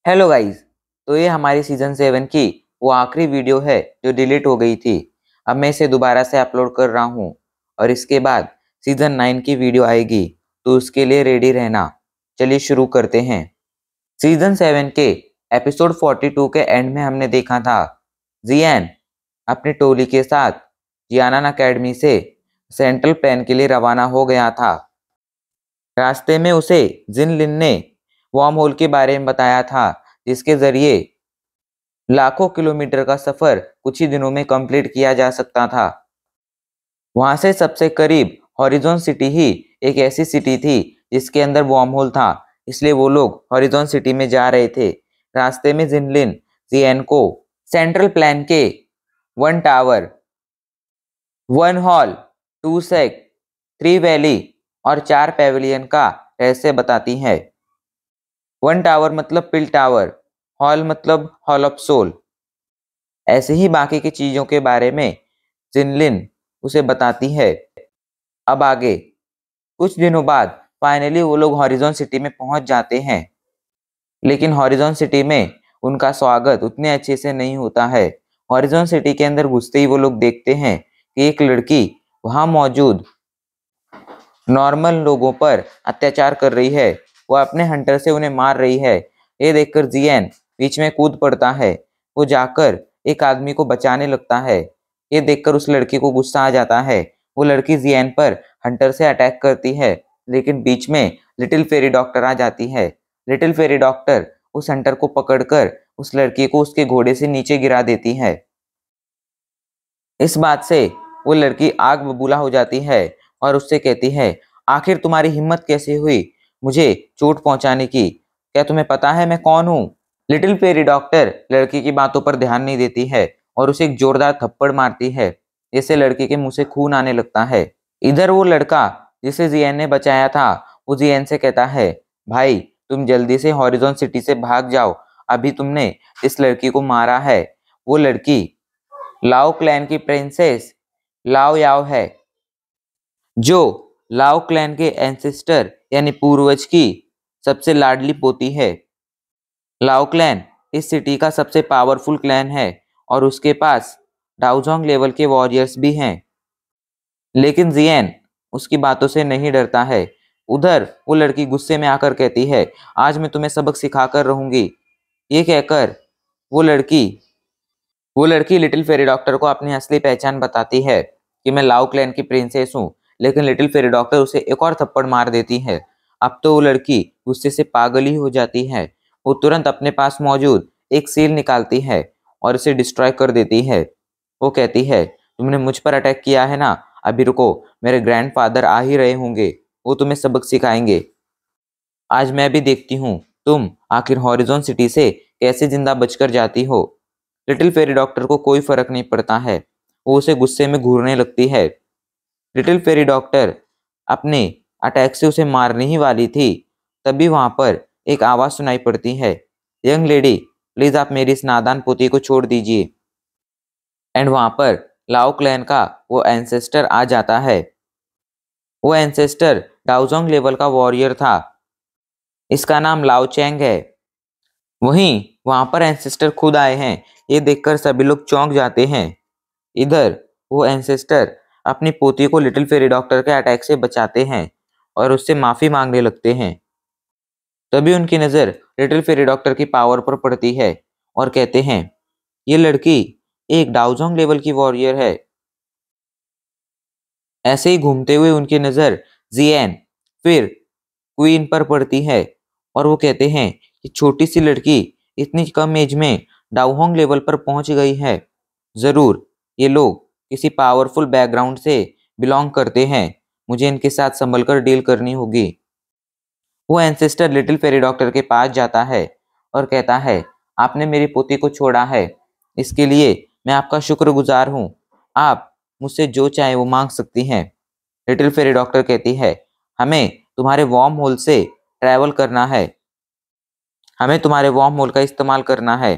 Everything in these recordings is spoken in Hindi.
Hello guys. तो ये हमारी सीजन 7 की वो आखिरी वीडियो है जो डिलीट हो गई थी। अब मैं इसे दोबारा से अपलोड कर रहा हूँ और इसके बाद सीजन 9 की वीडियो आएगी, तो उसके लिए रेडी रहना। चलिए शुरू करते हैं। सीजन 7 के एपिसोड 42 के एंड में हमने देखा था जियान अपनी टोली के साथ जियानन अकेडमी से सेंट्रल प्लान के लिए रवाना हो गया था। रास्ते में उसे जिनलिन ने वार्म होल के बारे में बताया था, जिसके जरिए लाखों किलोमीटर का सफर कुछ ही दिनों में कंप्लीट किया जा सकता था। वहां से सबसे करीब हॉरिजॉन सिटी ही एक ऐसी सिटी थी जिसके अंदर वार्म होल था, इसलिए वो लोग हॉरिजॉन सिटी में जा रहे थे। रास्ते में जिनलिन जियान को सेंट्रल प्लान के 1 टावर, 1 हॉल, 2 सेक, 3 वैली और 4 पेविलियन का रहस्य बताती है। 1 टावर मतलब पिल टावर, हॉल मतलब हॉल ऑफ सोल। ऐसे ही बाकी की चीजों के बारे में जिनलिन उसे बताती है। अब आगे कुछ दिनों बाद फाइनली वो लोग हॉरिजॉन सिटी में पहुंच जाते हैं, लेकिन हॉरिजॉन सिटी में उनका स्वागत उतने अच्छे से नहीं होता है। हॉरिजॉन सिटी के अंदर घुसते ही वो लोग देखते हैं कि एक लड़की वहां मौजूद नॉर्मल लोगों पर अत्याचार कर रही है। वो अपने हंटर से उन्हें मार रही है। ये देखकर जियान बीच में कूद पड़ता है। वो जाकर एक आदमी को बचाने लगता है। ये देखकर उस लड़की को गुस्सा आ जाता है। वो लड़की जियान पर हंटर से अटैक करती है, लेकिन बीच में लिटिल फेरी डॉक्टर आ जाती है। लिटिल फेरी डॉक्टर उस हंटर को पकड़कर उस लड़की को उसके घोड़े से नीचे गिरा देती है। इस बात से वो लड़की आग बबूला हो जाती है और उससे कहती है, आखिर तुम्हारी हिम्मत कैसे हुई मुझे चोट पहुंचाने की? क्या तुम्हें पता है मैं कौन हूँ? लिटिल फेरी डॉक्टर लड़की की बातों पर ध्यान नहीं देती है और उसे एक जोरदार थप्पड़ मारती है, जिससे लड़की के मुंह से खून आने लगता है। इधर वो लड़का जिसे जियान ने बचाया था, वो जियान से कहता है, भाई तुम जल्दी से हॉरिजॉन सिटी से भाग जाओ, अभी तुमने इस लड़की को मारा है। वो लड़की लाओ क्लैन की प्रिंसेस लाओ याओ है, जो लाओ क्लैन के एंसेस्टर यानी पूर्वज की सबसे लाडली पोती है। लाओ क्लैन इस सिटी का सबसे पावरफुल क्लैन है और उसके पास डाउजोंग लेवल के वॉरियर्स भी हैं, लेकिन जियान उसकी बातों से नहीं डरता है। उधर वो लड़की गुस्से में आकर कहती है, आज मैं तुम्हें सबक सिखा कर रहूंगी। ये कहकर वो लड़की वो लड़की लिटिल फेरी डॉक्टर को अपनी असली पहचान बताती है कि मैं लाओ क्लैन की प्रिंसेस हूँ, लेकिन लिटिल फेरी डॉक्टर उसे एक और थप्पड़ मार देती है। अब तो वो लड़की गुस्से से पागल ही हो जाती है। वो तुरंत अपने पास मौजूद एक सील निकालती है और इसे डिस्ट्रॉय कर देती है। वो कहती है, तुमने मुझ पर अटैक किया है ना, अभी रुको, मेरे ग्रैंडफादर आ ही रहे होंगे, वो तुम्हें सबक सिखाएंगे। आज मैं भी देखती हूँ तुम आखिर हॉरिजॉन सिटी से कैसे जिंदा बचकर जाती हो। लिटिल फेरी डॉक्टर को कोई फर्क नहीं पड़ता है। वो उसे गुस्से में घूरने लगती है। लिटिल फेरी डॉक्टर अपने अटैक से उसे मारने ही वाली थी, तभी वहां पर एक आवाज सुनाई पड़ती है, यंग लेडी प्लीज आप मेरी इस नादान पोती को छोड़ दीजिए। एंड वहां पर लाओ क्लैन का वो एंसेस्टर आ जाता है। वो एंसेस्टर डाउजोंग लेवल का वॉरियर था। इसका नाम लाओ चैंग है। वहीं वहां पर एंसेस्टर खुद आए हैं। ये देखकर सभी लोग चौंक जाते हैं। इधर वो एंसेस्टर अपनी पोती को लिटिल फेरी डॉक्टर के अटैक से बचाते हैं और उससे माफी मांगने लगते हैं। तभी उनकी नजर लिटिल फेरी डॉक्टर की पावर पर पड़ती है और कहते हैं, ये लड़की एक डाउजोंग लेवल की वॉरियर है। ऐसे ही घूमते हुए उनकी नजर जियान फिर क्वीन पर पड़ती है और वो कहते हैं कि छोटी सी लड़की इतनी कम एज में डाउहोंग लेवल पर पहुंच गई है। जरूर ये लोग किसी पावरफुल बैकग्राउंड से बिलोंग करते हैं। मुझे इनके साथ संभल कर डील करनी होगी। वो एंसेस्टर लिटिल फेरी डॉक्टर के पास जाता है और कहता है, आपने मेरी पोती को छोड़ा है, इसके लिए मैं आपका शुक्रगुजार हूँ। आप मुझसे जो चाहे वो मांग सकती हैं। लिटिल फेरी डॉक्टर कहती है, हमें तुम्हारे वार्म होल से ट्रैवल करना है, हमें तुम्हारे वार्म होल का इस्तेमाल करना है।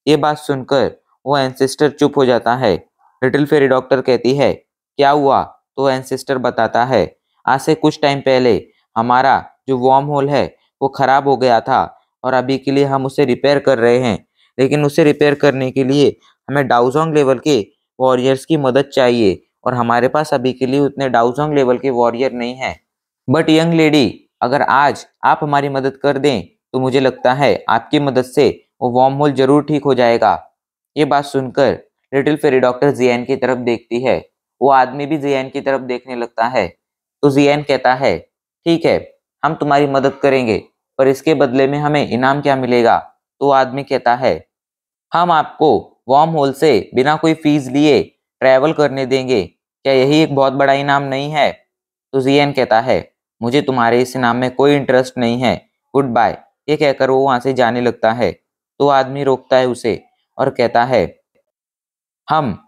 ये बात सुनकर वो एंसेस्टर चुप हो जाता है। लिटिल फेरी डॉक्टर कहती है, क्या हुआ? तो एंसेस्टर बताता है, आज से कुछ टाइम पहले हमारा जो वार्म होल है वो खराब हो गया था और अभी के लिए हम उसे रिपेयर कर रहे हैं, लेकिन उसे रिपेयर करने के लिए हमें डाउजोंग लेवल के वॉरियर्स की मदद चाहिए और हमारे पास अभी के लिए उतने डाउजोंग लेवल के वॉरियर नहीं है। बट यंग लेडी, अगर आज आप हमारी मदद कर दें तो मुझे लगता है आपकी मदद से वो वार्म होल जरूर ठीक हो जाएगा। ये बात सुनकर लिटिल फेरी डॉक्टर जियान की तरफ देखती है। वो आदमी भी जियान की तरफ देखने लगता है। तो जियान कहता है, ठीक है, हम तुम्हारी मदद करेंगे, पर इसके बदले में हमें इनाम क्या मिलेगा? तो आदमी कहता है, हम आपको वार्म होल से बिना कोई फीस लिए ट्रैवल करने देंगे। क्या यही एक बहुत बड़ा इनाम नहीं है? तो जियान कहता है, मुझे तुम्हारे इस इनाम में कोई इंटरेस्ट नहीं है, गुड बाय। ये कहकर वो वहां से जाने लगता है। तो आदमी रोकता है उसे और कहता है, हम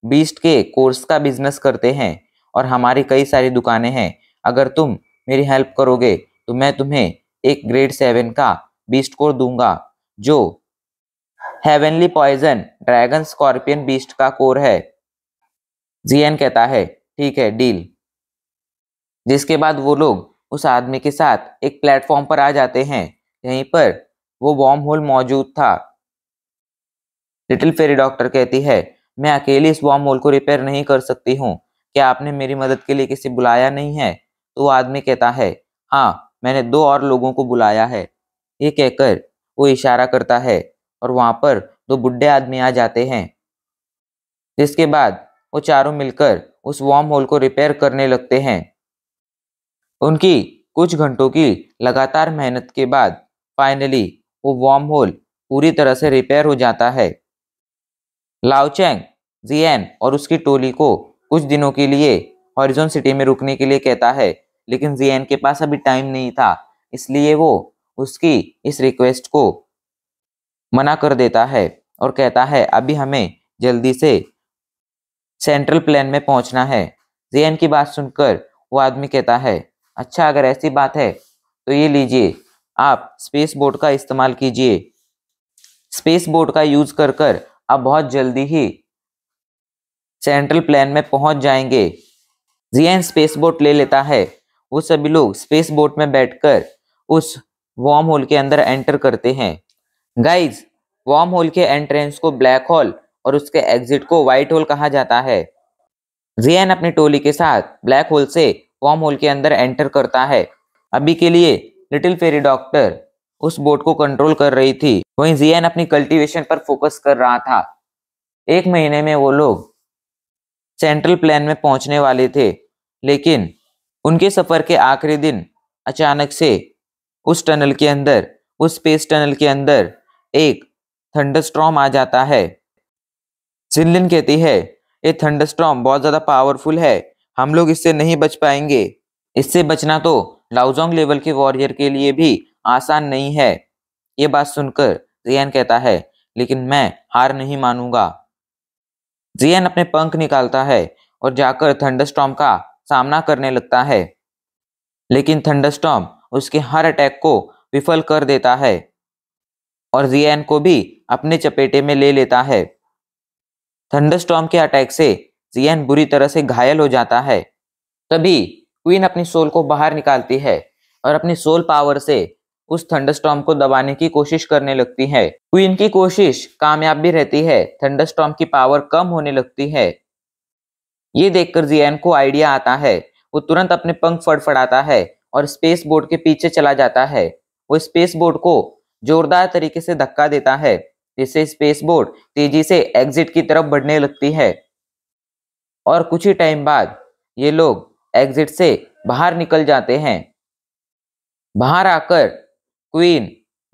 बीस्ट के कोर्स का बिजनेस करते हैं और हमारी कई सारी दुकानें हैं। अगर तुम मेरी हेल्प करोगे तो मैं तुम्हें एक ग्रेड 7 का बीस्ट कोर दूंगा, जो heavenly poison dragon scorpion beast का कोर है। जियान कहता है, ठीक है, डील। जिसके बाद वो लोग उस आदमी के साथ एक प्लेटफॉर्म पर आ जाते हैं। यहीं पर वो वार्म होल मौजूद था। लिटिल फेरी डॉक्टर कहती है, मैं अकेली इस वार्म होल को रिपेयर नहीं कर सकती हूँ, क्या आपने मेरी मदद के लिए किसी बुलाया नहीं है? तो वो आदमी कहता है, हाँ, मैंने 2 और लोगों को बुलाया है। ये कहकर वो इशारा करता है और वहां पर 2 बुढ़े आदमी आ जाते हैं। जिसके बाद वो चारों मिलकर उस वार्म होल को रिपेयर करने लगते हैं। उनकी कुछ घंटों की लगातार मेहनत के बाद फाइनली वो वार्म होल पूरी तरह से रिपेयर हो जाता है। लाओचैंग जियान और उसकी टोली को कुछ दिनों के लिए हॉरिजॉन सिटी में रुकने के लिए कहता है, लेकिन जियान के पास अभी टाइम नहीं था, इसलिए वो उसकी इस रिक्वेस्ट को मना कर देता है और कहता है, अभी हमें जल्दी से सेंट्रल प्लेन में पहुंचना है। जियान की बात सुनकर वो आदमी कहता है, अच्छा, अगर ऐसी बात है तो ये लीजिए, आप स्पेस बोट का इस्तेमाल कीजिए। स्पेस बोट का यूज कर कर आप बहुत जल्दी ही सेंट्रल प्लेन में पहुंच जाएंगे। जियान स्पेस बोट ले लेता है। वो सभी लोग स्पेस बोट में बैठकर उस वार्म होल के अंदर एंटर करते हैं। गाइज, वार्म होल के एंट्रेंस को ब्लैक होल और उसके एग्जिट को व्हाइट होल कहा जाता है। जियान अपनी टोली के साथ ब्लैक होल से वार्म होल के अंदर एंटर करता है। अभी के लिए लिटिल फेरी डॉक्टर उस बोट को कंट्रोल कर रही थी, वहीं जियान अपनी कल्टीवेशन पर फोकस कर रहा था। 1 महीने में वो लोग सेंट्रल प्लेन में पहुंचने वाले थे, लेकिन उनके सफर के आखिरी दिन अचानक से उस टनल के अंदर, उस स्पेस टनल के अंदर एक थंडरस्टॉर्म आ जाता है। जिनलिन कहती है, ये थंडरस्टॉर्म बहुत ज्यादा पावरफुल है, हम लोग इससे नहीं बच पाएंगे। इससे बचना तो लाओजोंग लेवल के वॉरियर के लिए भी आसान नहीं है। ये बात सुनकर जियान कहता है, लेकिन मैं हार नहीं मानूंगा। जियान अपने पंख निकालता है और जाकर थंडरस्टॉर्म का सामना करने लगता है, लेकिन थंडरस्टॉर्म उसके हर अटैक को विफल कर देता है और जियान को भी अपने चपेटे में ले लेता है। थंडरस्टॉर्म के अटैक से जियान बुरी तरह से घायल हो जाता है। तभी क्वीन अपनी सोल को बाहर निकालती है और अपनी सोल पावर से उस थंडरस्टॉर्म को दबाने की कोशिश करने लगती है। क्वीन की कोशिश कामयाब भी रहती है, थंडरस्टॉर्म की पावर कम होने लगती है। ये देखकर जियान को आइडिया आता है। वो तुरंत अपने पंख फड़फड़ाता है और स्पेस बोट के पीछे चला जाता है। वो स्पेस बोट को जोरदार तरीके से धक्का देता है, जिससे स्पेस बोट तेजी से एग्जिट की तरफ बढ़ने लगती है। और कुछ ही टाइम बाद ये लोग एग्जिट से बाहर निकल जाते हैं। बाहर आकर क्वीन,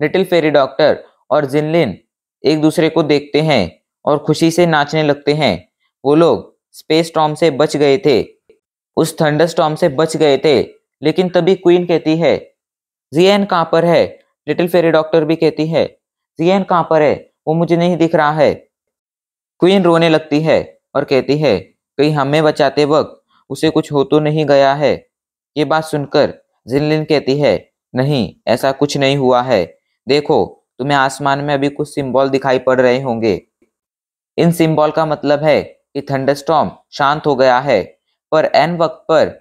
लिटिल फेरी डॉक्टर और जिनलिन एक दूसरे को देखते हैं और खुशी से नाचने लगते हैं। वो लोग स्पेस स्टॉर्म से बच गए थे, उस थंडर स्टॉर्म से बच गए थे। लेकिन तभी क्वीन कहती है, जियान कहाँ पर है? लिटिल फेरी डॉक्टर भी कहती है, जियान कहाँ पर है? वो मुझे नहीं दिख रहा है। क्वीन रोने लगती है और कहती है, कहीं हमें बचाते वक्त उसे कुछ हो तो नहीं गया है? ये बात सुनकर जिनलिन कहती है, नहीं, ऐसा कुछ नहीं हुआ है। देखो, तुम्हें आसमान में अभी कुछ सिंबल दिखाई पड़ रहे होंगे। इन सिंबल का मतलब है कि थंडरस्टॉर्म शांत हो गया है, पर एन वक्त पर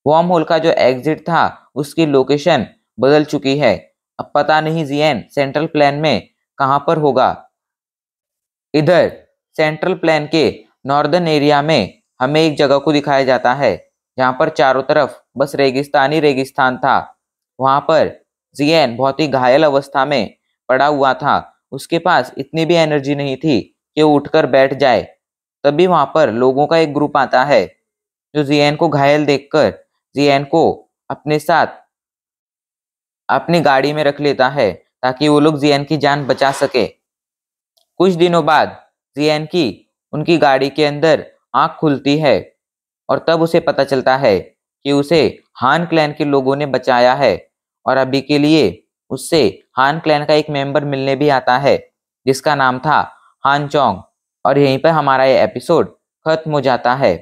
वार्म होल का जो एग्जिट था उसकी लोकेशन बदल चुकी है। अब पता नहीं जियन सेंट्रल प्लेन में कहाँ पर होगा। इधर सेंट्रल प्लेन के नॉर्दर्न एरिया में हमें एक जगह को दिखाया जाता है जहाँ पर चारों तरफ बस रेगिस्तान ही रेगिस्तान था। वहां पर जियन बहुत ही घायल अवस्था में पड़ा हुआ था। उसके पास इतनी भी एनर्जी नहीं थी कि वो उठकर बैठ जाए। तभी वहां पर लोगों का एक ग्रुप आता है जो जियन को घायल देखकर जियन को अपने साथ अपनी गाड़ी में रख लेता है ताकि वो लोग जियन की जान बचा सके। कुछ दिनों बाद जियन की उनकी गाड़ी के अंदर आंख खुलती है और तब उसे पता चलता है कि उसे हान क्लैन के लोगों ने बचाया है और अभी के लिए उससे हान क्लैन का एक मेंबर मिलने भी आता है जिसका नाम था हान चोंग। और यहीं पर हमारा ये एपिसोड खत्म हो जाता है।